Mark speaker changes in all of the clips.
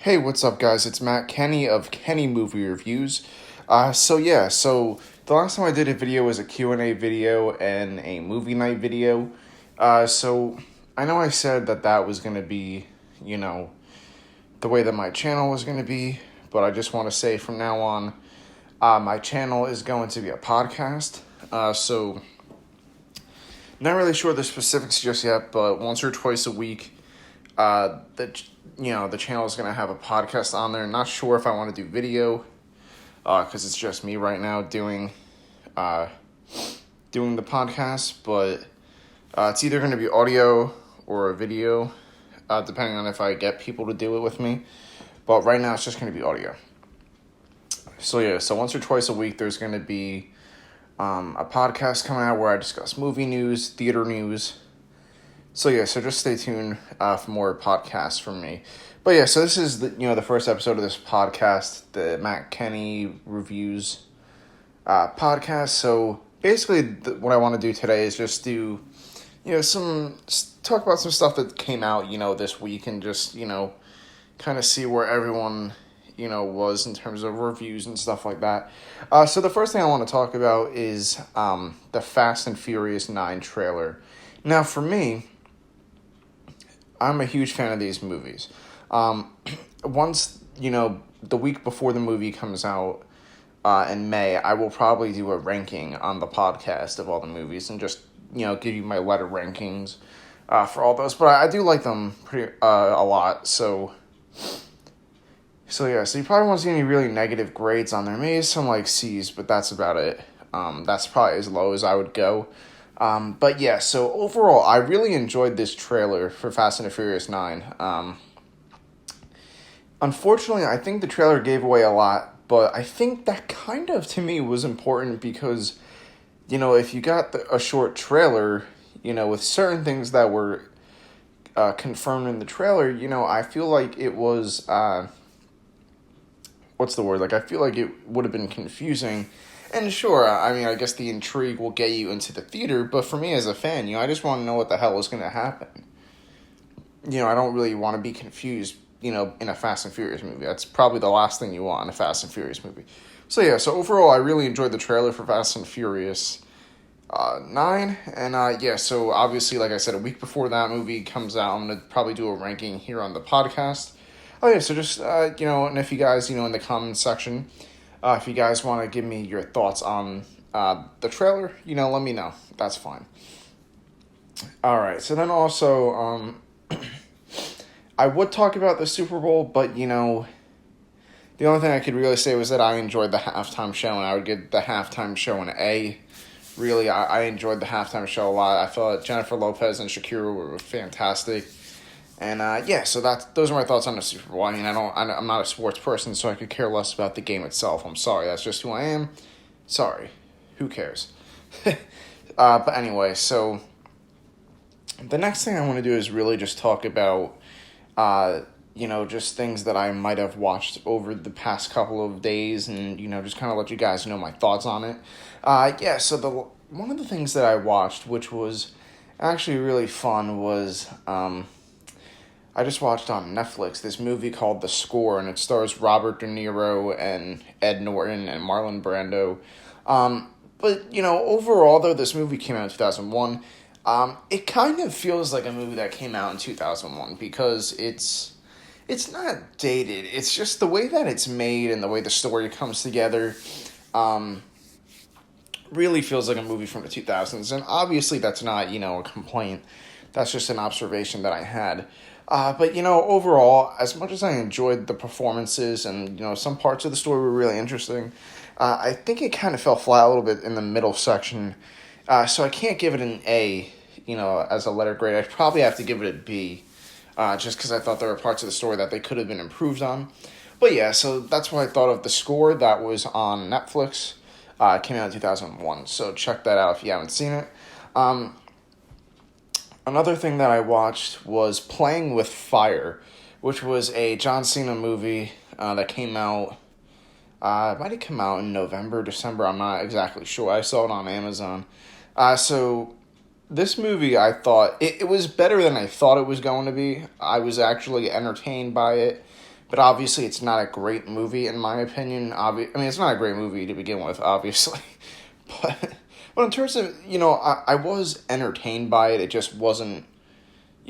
Speaker 1: Hey, what's up, guys? It's Matt Kenny of Kenny Movie Reviews. So the last time I did a video was a Q&A video and a movie night video. So I know I said that was going to be, the way that my channel was going to be, but I just want to say from now on, my channel is going to be a podcast. So not really sure the specifics just yet, but once or twice a week, the channel is going to have a podcast on there. Not sure if I want to do video, because it's just me right now doing the podcast, but it's either going to be audio or a video, depending on if I get people to do it with me. But right now it's just going to be audio. So once or twice a week there's going to be a podcast coming out where I discuss movie news, theater news. So just stay tuned for more podcasts from me. But so this is the first episode of this podcast, the Matt Kenny Reviews podcast. So basically what I want to do today is just do, talk about some stuff that came out, this week, and just, kind of see where everyone, was in terms of reviews and stuff like that. So the first thing I want to talk about is the Fast and Furious 9 trailer. Now, for me, I'm a huge fan of these movies. Once, the week before the movie comes out in May, I will probably do a ranking on the podcast of all the movies and just, give you my letter rankings for all those. But I do like them pretty a lot, so you probably won't see any really negative grades on there. Maybe some like C's, but that's about it. That's probably as low as I would go. So overall, I really enjoyed this trailer for Fast and the Furious 9. Unfortunately, I think the trailer gave away a lot, but I think that kind of, to me, was important because, if you got a short trailer, with certain things that were confirmed in the trailer, I feel like it was, what's the word? I feel like it would have been confusing. And sure, I guess the intrigue will get you into the theater, but for me as a fan, I just want to know what the hell is going to happen. I don't really want to be confused, in a Fast and Furious movie. That's probably the last thing you want in a Fast and Furious movie. So overall, I really enjoyed the trailer for Fast and Furious 9. And so obviously, like I said, a week before that movie comes out, I'm going to probably do a ranking here on the podcast. So just, and if you guys, in the comments section, if you guys want to give me your thoughts on the trailer, let me know. That's fine. All right. So then also, I would talk about the Super Bowl, but, the only thing I could really say was that I enjoyed the halftime show, and I would give the halftime show an A. Really, I enjoyed the halftime show a lot. I thought Jennifer Lopez and Shakira were fantastic. And, so those are my thoughts on the Super Bowl. I'm not a sports person, so I could care less about the game itself. I'm sorry. That's just who I am. Sorry. Who cares? But anyway, so the next thing I want to do is really just talk about, just things that I might have watched over the past couple of days and, just kind of let you guys know my thoughts on it. So one of the things that I watched, which was actually really fun, was, I just watched on Netflix this movie called The Score, and it stars Robert De Niro and Ed Norton and Marlon Brando. But overall, though, this movie came out in 2001. It kind of feels like a movie that came out in 2001 because it's not dated. It's just the way that it's made and the way the story comes together really feels like a movie from the 2000s. And obviously that's not, a complaint. That's just an observation that I had. But overall, as much as I enjoyed the performances and, some parts of the story were really interesting, I think it kind of fell flat a little bit in the middle section. So I can't give it an A, as a letter grade. I'd probably have to give it a B, just because I thought there were parts of the story that they could have been improved on. But so that's what I thought of The Score. That was on Netflix. It came out in 2001, so check that out if you haven't seen it. Another thing that I watched was Playing with Fire, which was a John Cena movie that came out, it might have come out in November, December, I'm not exactly sure. I saw it on Amazon. So this movie, I thought, it was better than I thought it was going to be. I was actually entertained by it, but obviously it's not a great movie in my opinion. I mean, it's not a great movie to begin with, obviously, but in terms of, I was entertained by it. It just wasn't.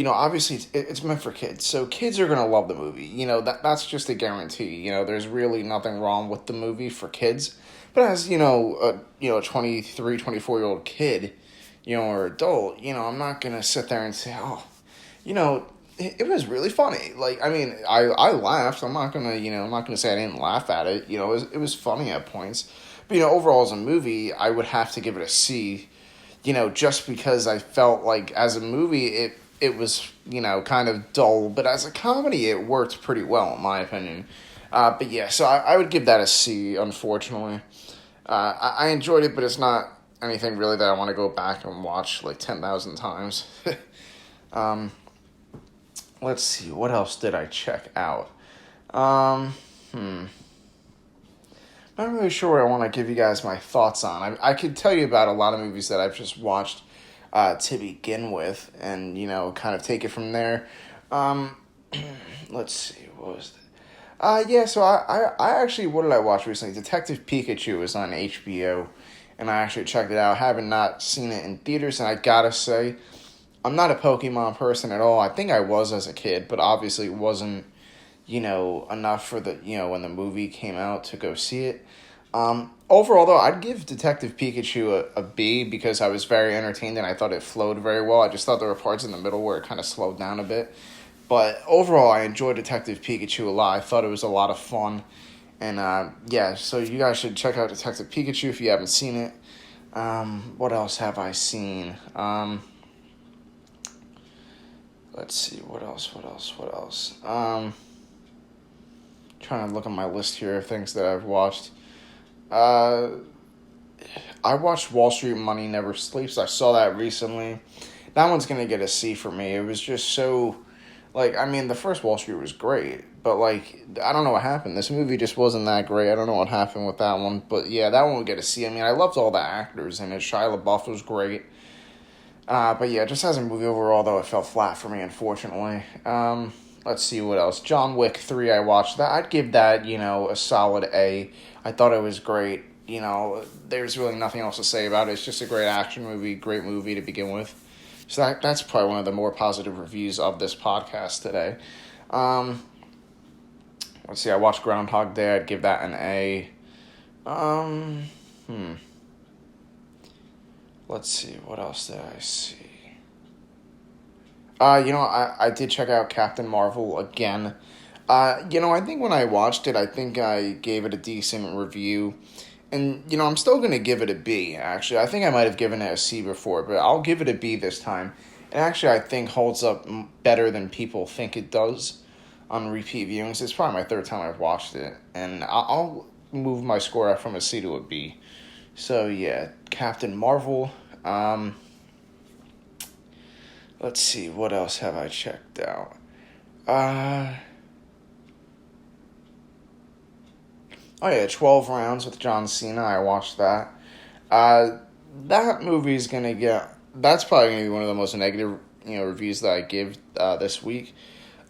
Speaker 1: Obviously it's meant for kids, so kids are gonna love the movie. That's just a guarantee. There's really nothing wrong with the movie for kids, but as a 23, 24-year-old kid, or adult, I'm not gonna sit there and say, oh, it was really funny. Like, I mean, I laughed. I'm not gonna say I didn't laugh at it. It was funny at points, but overall as a movie, I would have to give it a C. Just because I felt like as a movie, it was, kind of dull, but as a comedy, it worked pretty well, in my opinion. But yeah, so I would give that a C, unfortunately. I enjoyed it, but it's not anything really that I want to go back and watch like 10,000 times. Let's see, what else did I check out? Not really sure what I want to give you guys my thoughts on. I could tell you about a lot of movies that I've just watched to begin with, and kind of take it from there. Let's see, what was that? Yeah, so I actually, what did I watch recently? Detective Pikachu is on HBO, and I actually checked it out. I haven't not seen it in theaters, and I gotta say, I'm not a Pokemon person at all. I think I was as a kid, but obviously it wasn't, enough for the, when the movie came out to go see it. Overall, though, I'd give Detective Pikachu a B because I was very entertained and I thought it flowed very well. I just thought there were parts in the middle where it kind of slowed down a bit. But overall, I enjoyed Detective Pikachu a lot. I thought it was a lot of fun. And, yeah, so you guys should check out Detective Pikachu if you haven't seen it. What else have I seen? Let's see, what else? Trying to look at my list here of things that I've watched. I watched Wall Street Money Never Sleeps. I saw that recently. That one's going to get a C for me. It was just so, the first Wall Street was great, but, I don't know what happened. This movie just wasn't that great. I don't know what happened with that one, but, yeah, that one would get a C. I mean, I loved all the actors in it. Shia LaBeouf was great. But, yeah, just as a movie overall, though, it fell flat for me, unfortunately. Let's see what else. John Wick 3, I watched that. I'd give that, a solid A. I thought it was great. There's really nothing else to say about it. It's just a great action movie, great movie to begin with. So that's probably one of the more positive reviews of this podcast today. Let's see, I watched Groundhog Day. I'd give that an A. Let's see, what else did I see? I did check out Captain Marvel again. I think when I watched it, I think I gave it a decent review. And, I'm still going to give it a B, actually. I think I might have given it a C before, but I'll give it a B this time. It actually, I think, holds up better than people think it does on repeat viewings. It's probably my third time I've watched it. And I'll move my score up from a C to a B. So, yeah, Captain Marvel. Let's see, what else have I checked out? Oh yeah, 12 Rounds with John Cena. I watched that. That movie's gonna get. That's probably gonna be one of the most negative, reviews that I give this week.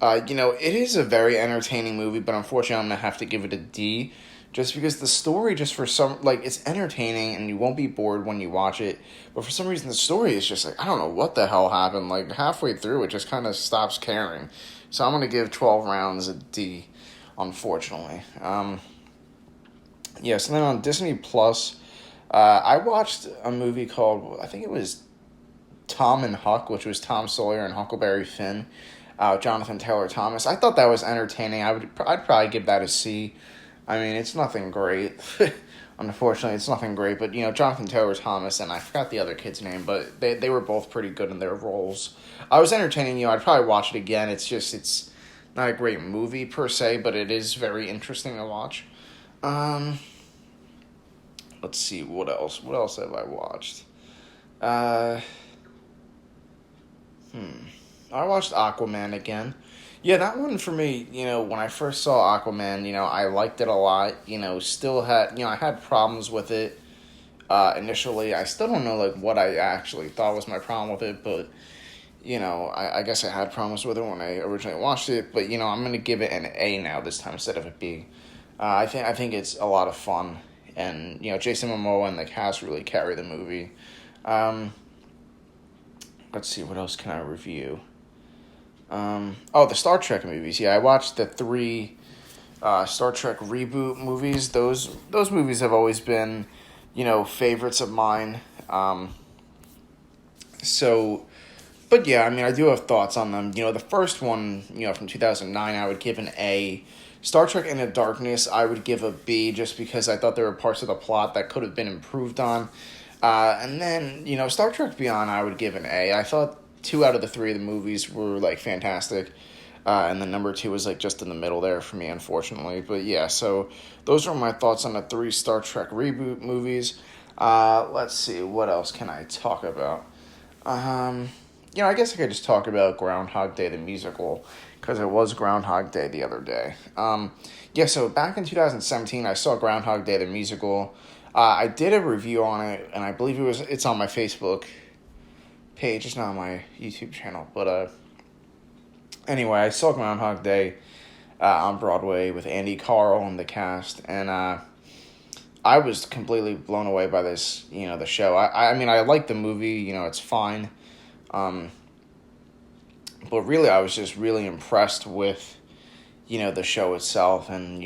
Speaker 1: It is a very entertaining movie, but unfortunately, I'm gonna have to give it a D, just because the story, just for some, it's entertaining and you won't be bored when you watch it. But for some reason, the story is just I don't know what the hell happened. Halfway through, it just kind of stops caring. So I'm gonna give 12 Rounds a D, unfortunately. Yeah, so then on Disney Plus, I watched a movie called, I think it was Tom and Huck, which was Tom Sawyer and Huckleberry Finn, Jonathan Taylor Thomas. I thought that was entertaining. I'd probably give that a C. I mean, it's nothing great. Unfortunately, it's nothing great. But, Jonathan Taylor Thomas, and I forgot the other kid's name, but they were both pretty good in their roles. I was entertaining. I'd probably watch it again. It's not a great movie per se, but it is very interesting to watch. Let's see, what else? What else have I watched? I watched Aquaman again. Yeah, that one for me, when I first saw Aquaman, I liked it a lot. Still had, I had problems with it initially. I still don't know, what I actually thought was my problem with it, but, I guess I had problems with it when I originally watched it, but I'm gonna give it an A now this time instead of a B. I think it's a lot of fun, and Jason Momoa and the cast really carry the movie. Let's see, what else can I review? The Star Trek movies. Yeah, I watched the 3 Star Trek reboot movies. Those movies have always been, favorites of mine. But yeah, I mean, I do have thoughts on them. The first one, from 2009, I would give an A. Star Trek Into Darkness, I would give a B just because I thought there were parts of the plot that could have been improved on. And then, Star Trek Beyond, I would give an A. I thought 2 out of the 3 of the movies were, fantastic. And then number 2 was, just in the middle there for me, unfortunately. But yeah, so those are my thoughts on the 3 Star Trek reboot movies. Let's see, what else can I talk about? I guess I could just talk about Groundhog Day, the musical, because it was Groundhog Day the other day. So back in 2017, I saw Groundhog Day, the musical. I did a review on it, and I believe it's on my Facebook page. It's not on my YouTube channel, but anyway, I saw Groundhog Day on Broadway with Andy Carl and the cast, and I was completely blown away by this, the show. I mean, I like the movie, it's fine. But really, I was just really impressed with, the show itself and,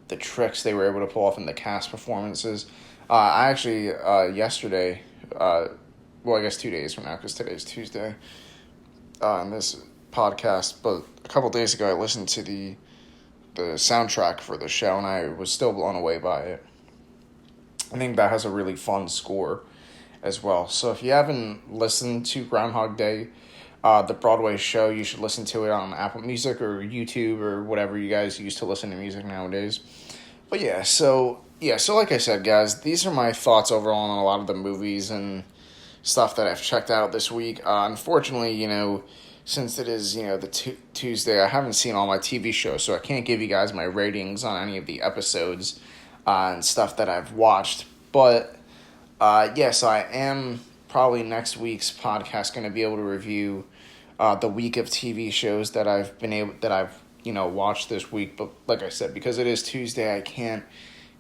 Speaker 1: the tricks they were able to pull off in the cast performances. I actually, yesterday, I guess 2 days from now, because today's Tuesday, in this podcast, but a couple days ago, I listened to the soundtrack for the show, and I was still blown away by it. I think that has a really fun score as well. So if you haven't listened to Groundhog Day, the Broadway show, you should listen to it on Apple Music or YouTube or whatever you guys use to listen to music nowadays. But so like I said, guys, these are my thoughts overall on a lot of the movies and stuff that I've checked out this week. Unfortunately, since it is, the Tuesday, I haven't seen all my TV shows, so I can't give you guys my ratings on any of the episodes and stuff that I've watched. But so I am probably next week's podcast going to be able to review the week of TV shows that I've watched this week. But like I said, because it is Tuesday, I can't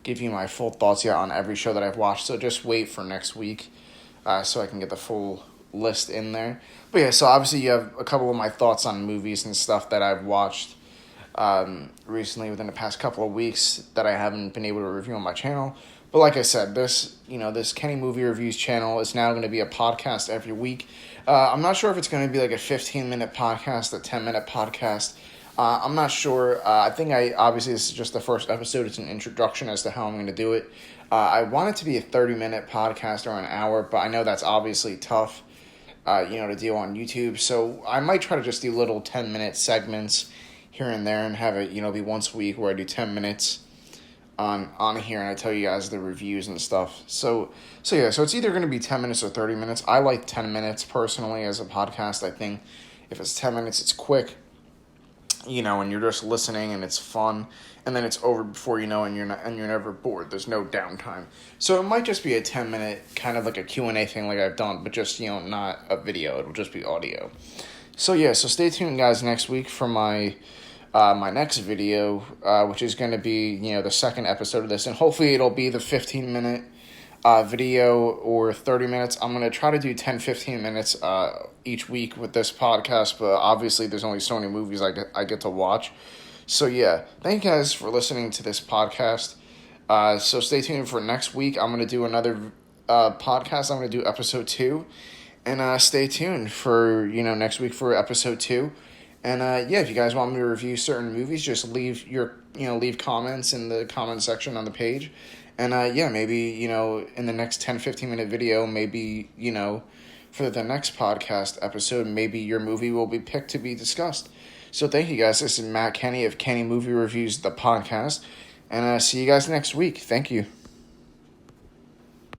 Speaker 1: give you my full thoughts yet on every show that I've watched. So just wait for next week so I can get the full list in there. But yeah, so obviously you have a couple of my thoughts on movies and stuff that I've watched recently within the past couple of weeks that I haven't been able to review on my channel. But like I said, this Kenny Movie Reviews channel is now going to be a podcast every week. I'm not sure if it's going to be like a 15-minute podcast, a 10-minute podcast. I'm not sure. I think obviously this is just the first episode. It's an introduction as to how I'm going to do it. I want it to be a 30-minute podcast or an hour, but I know that's obviously tough, to do on YouTube. So I might try to just do little 10-minute segments here and there and have it, be once a week where I do 10 minutes on here and I tell you guys the reviews and stuff. So it's either going to be 10 minutes or 30 minutes. I like 10 minutes personally as a podcast. I think if it's 10 minutes, it's quick, and you're just listening and it's fun, and then it's over before you know, and you're never bored. There's no downtime. So it might just be a 10-minute kind of like a Q&A thing like I've done, but just, not a video. It'll just be audio. So stay tuned, guys, next week for my next video, which is going to be, the second episode of this, and hopefully it'll be the 15-minute video or 30 minutes. I'm going to try to do 10-15 minutes each week with this podcast, but obviously there's only so many movies I get to watch. So yeah, thank you guys for listening to this podcast. So stay tuned for next week. I'm going to do another podcast. I'm going to do episode 2, and stay tuned for, next week for episode 2. And if you guys want me to review certain movies, just leave leave comments in the comment section on the page. And maybe, in the next 10-15 minute video, maybe, for the next podcast episode, maybe your movie will be picked to be discussed. So thank you guys. This is Matt Kenny of Kenny Movie Reviews, the podcast. And see you guys next week. Thank you.